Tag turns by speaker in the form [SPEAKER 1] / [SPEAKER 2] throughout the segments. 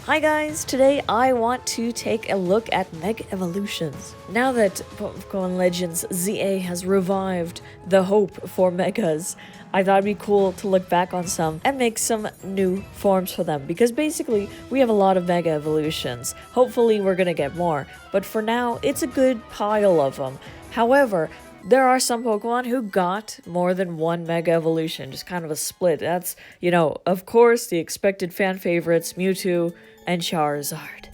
[SPEAKER 1] Hi guys, today I want to take a look at Mega Evolutions. Now that Pokemon Legends ZA has revived the hope for Megas, I thought it'd be cool to look back on some and make some new forms for them, because basically we have a lot of Mega Evolutions. Hopefully we're gonna get more, but for now it's a good pile of them. However, there are some Pokemon who got more than one Mega Evolution, just kind of a split. That's, of course, the expected fan favorites, Mewtwo and Charizard.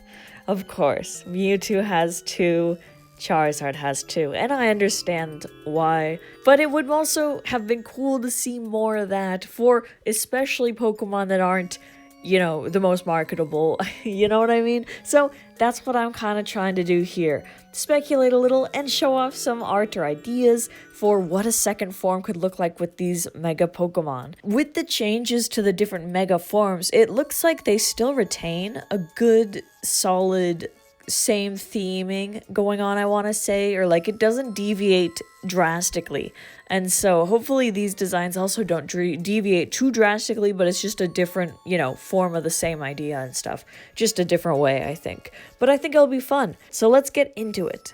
[SPEAKER 1] Of course, Mewtwo has two, Charizard has two, and I understand why. But it would also have been cool to see more of that for especially Pokemon that aren't, the most marketable, you know what I mean? So that's what I'm kind of trying to do here. Speculate a little and show off some art or ideas for what a second form could look like with these Mega Pokemon. With the changes to the different Mega forms, it looks like they still retain a good, solid, same theming going on, I want to say, or like it doesn't deviate drastically. And so hopefully these designs also don't deviate too drastically, but it's just a different, form of the same idea and stuff. Just a different way, I think. But I think it'll be fun. So let's get into it.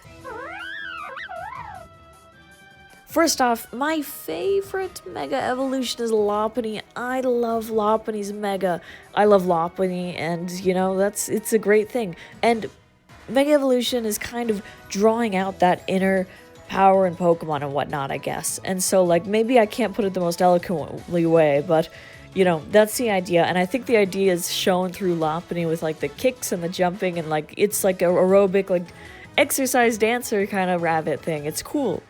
[SPEAKER 1] First off, my favorite Mega Evolution is Lopunny. I love Lopunny's Mega. I love Lopunny, and, it's a great thing. And Mega Evolution is kind of drawing out that inner power in Pokemon and whatnot, I guess. And so, maybe I can't put it the most eloquently way, but, that's the idea. And I think the idea is shown through Lopunny with, the kicks and the jumping and, it's like a aerobic, exercise dancer kind of rabbit thing. It's cool.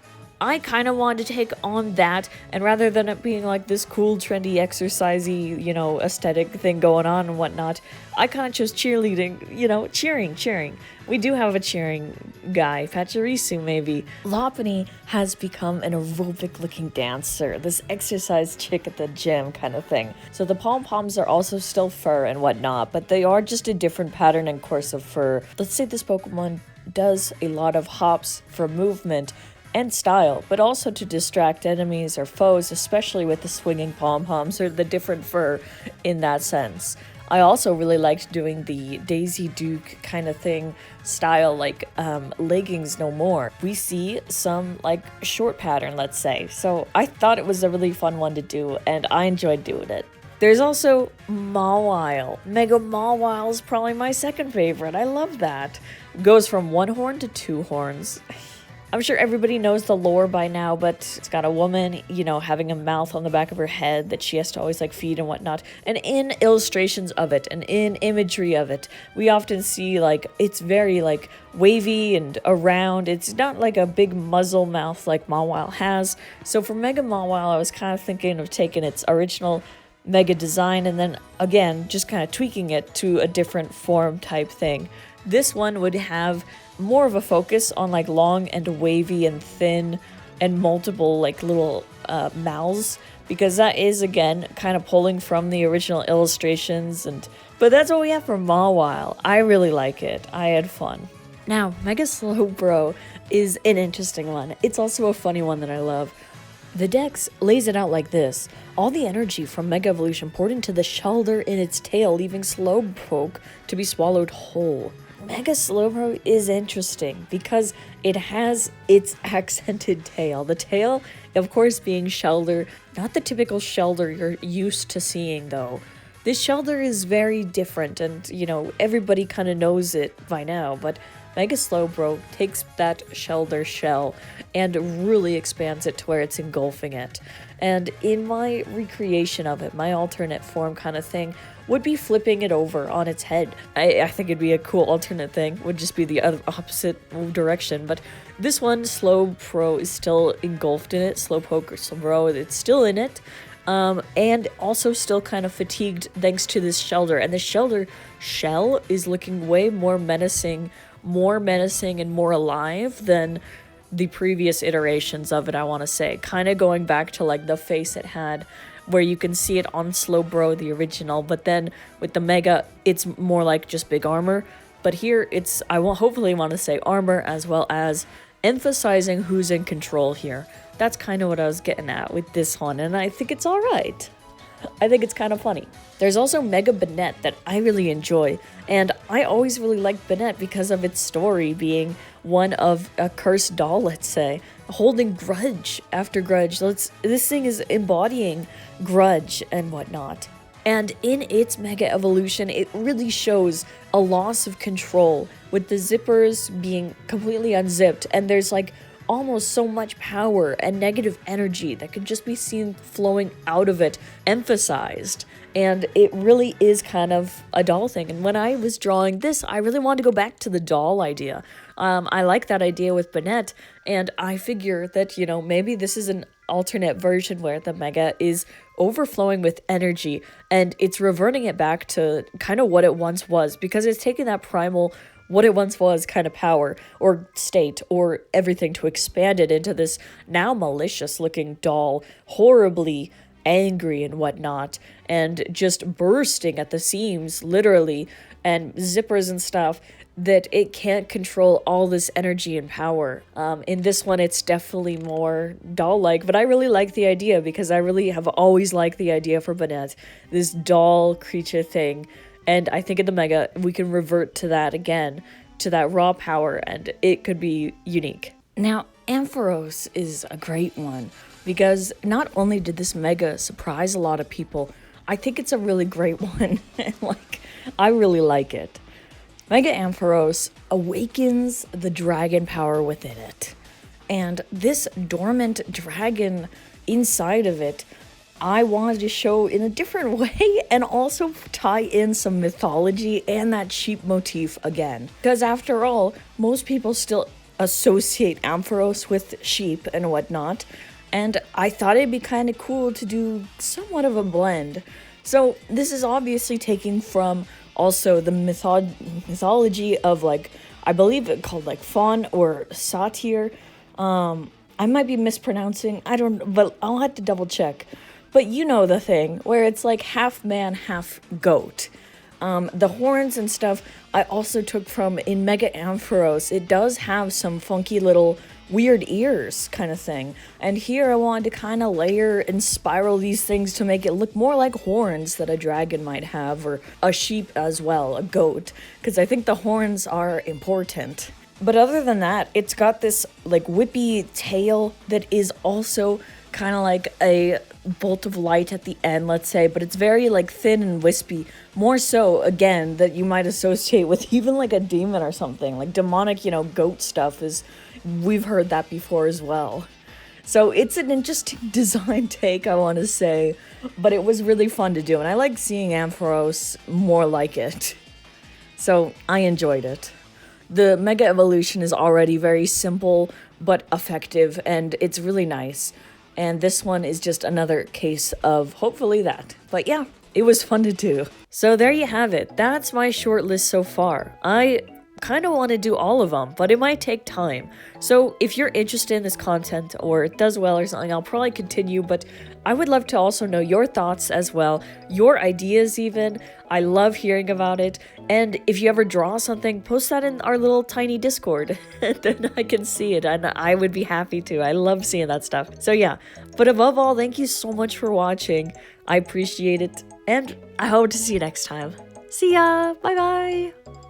[SPEAKER 1] I kind of wanted to take on that, and rather than it being this cool, trendy, exercisey, aesthetic thing going on and whatnot, I kind of chose cheerleading, cheering. We do have a cheering guy, Pachirisu maybe. Lopunny has become an aerobic-looking dancer, this exercise chick at the gym kind of thing. So the pom-poms are also still fur and whatnot, but they are just a different pattern and course of fur. Let's say this Pokemon does a lot of hops for movement and style, but also to distract enemies or foes, especially with the swinging pom-poms or the different fur in that sense. I also really liked doing the Daisy Duke kind of thing style, leggings no more. We see some short pattern, let's say. So I thought it was a really fun one to do, and I enjoyed doing it. There's also Mawile. Mega Mawile is probably my second favorite. I love that. Goes from one horn to two horns. I'm sure everybody knows the lore by now, but it's got a woman, having a mouth on the back of her head that she has to always feed and whatnot. And in illustrations of it and in imagery of it, we often see it's very wavy and around. It's not like a big muzzle mouth like Mawile has. So for Mega Mawile, I was kind of thinking of taking its original Mega design and then again just kind of tweaking it to a different form type thing. This one would have more of a focus on long and wavy and thin and multiple little mouths, because that is again kind of pulling from the original illustrations. But that's what we have for Mawile. I really like it. I had fun. Now, Mega Slowbro is an interesting one. It's also a funny one that I love. The Dex lays it out like this. All the energy from Mega Evolution poured into the shoulder in its tail, leaving Slowbro to be swallowed whole. Mega Slowbro is interesting because it has its accented tail. The tail, of course, being Shelder, not the typical Shelder you're used to seeing, though. This Shelder is very different, and, everybody kind of knows it by now, but Mega Slowbro takes that Shelder shell and really expands it to where it's engulfing it. And in my recreation of it, my alternate form kind of thing would be flipping it over on its head. I think it'd be a cool alternate thing, would just be the opposite direction. But this one, Slowbro, is still engulfed in it. Slowpoke or Slowbro, it's still in it. And also still kind of fatigued thanks to this Shelder. And the Shelder shell is looking way more menacing and more alive than the previous iterations of it, I want to say. Kind of going back to the face it had, where you can see it on Slowbro, the original, but then with the Mega, it's more just big armor. But here, I will hopefully want to say armor, as well as emphasizing who's in control here. That's kind of what I was getting at with this one, and I think it's alright. I think it's kind of funny. There's also Mega Banette that I really enjoy, and I always really liked Banette because of its story being one of a cursed doll, let's say, holding grudge after grudge. This thing is embodying grudge and whatnot. And in its Mega Evolution, it really shows a loss of control, with the zippers being completely unzipped, and there's like almost so much power and negative energy that could just be seen flowing out of it, emphasized. And it really is kind of a doll thing. And when I was drawing this, I really wanted to go back to the doll idea. I like that idea with Banette, and I figure that, you know, maybe this is an alternate version where the Mega is overflowing with energy and it's reverting it back to kind of what it once was, because it's taking that primal what it once was kind of power or state or everything to expand it into this now malicious looking doll, horribly angry and whatnot, and just bursting at the seams, literally, and zippers and stuff, that it can't control all this energy and power. In this one, it's definitely more doll-like, but I really like the idea because I really have always liked the idea for Banette, this doll creature thing. And I think in the Mega, we can revert to that again, to that raw power, and it could be unique. Now, Ampharos is a great one, because not only did this Mega surprise a lot of people, I think it's a really great one. I really like it. Mega Ampharos awakens the dragon power within it. And this dormant dragon inside of it, I wanted to show in a different way and also tie in some mythology and that sheep motif again. Because after all, most people still associate Ampharos with sheep and whatnot, and I thought it'd be kind of cool to do somewhat of a blend. So this is obviously taken from also the mythology of, like, I believe it called like faun or satyr. I might be mispronouncing, I don't, but I'll have to double check. But you know the thing, where it's like half man, half goat. The horns and stuff I also took from in Mega Ampharos. It does have some funky little weird ears kind of thing. And here I wanted to kind of layer and spiral these things to make it look more like horns that a dragon might have, or a sheep as well, a goat, because I think the horns are important. But other than that, it's got this like whippy tail that is also kind of like a bolt of light at the end, let's say, but it's very like thin and wispy, more so again that you might associate with even like a demon or something, like demonic, you know, goat stuff. Is we've heard that before as well. So it's an interesting design take, I want to say, but it was really fun to do, and I like seeing Ampharos more like it, so I enjoyed it. The Mega Evolution is already very simple but effective, and it's really nice. And this one is just another case of hopefully that. But yeah, it was fun to do. So there you have it. That's my short list so far. I kind of want to do all of them, but it might take time. So if you're interested in this content or it does well or something, I'll probably continue, but I would love to also know your thoughts as well, your ideas even. I love hearing about it. And if you ever draw something, post that in our little tiny Discord, and then I can see it, and I would be happy to. I love seeing that stuff. So yeah, but above all, thank you so much for watching. I appreciate it, and I hope to see you next time. See ya! Bye bye!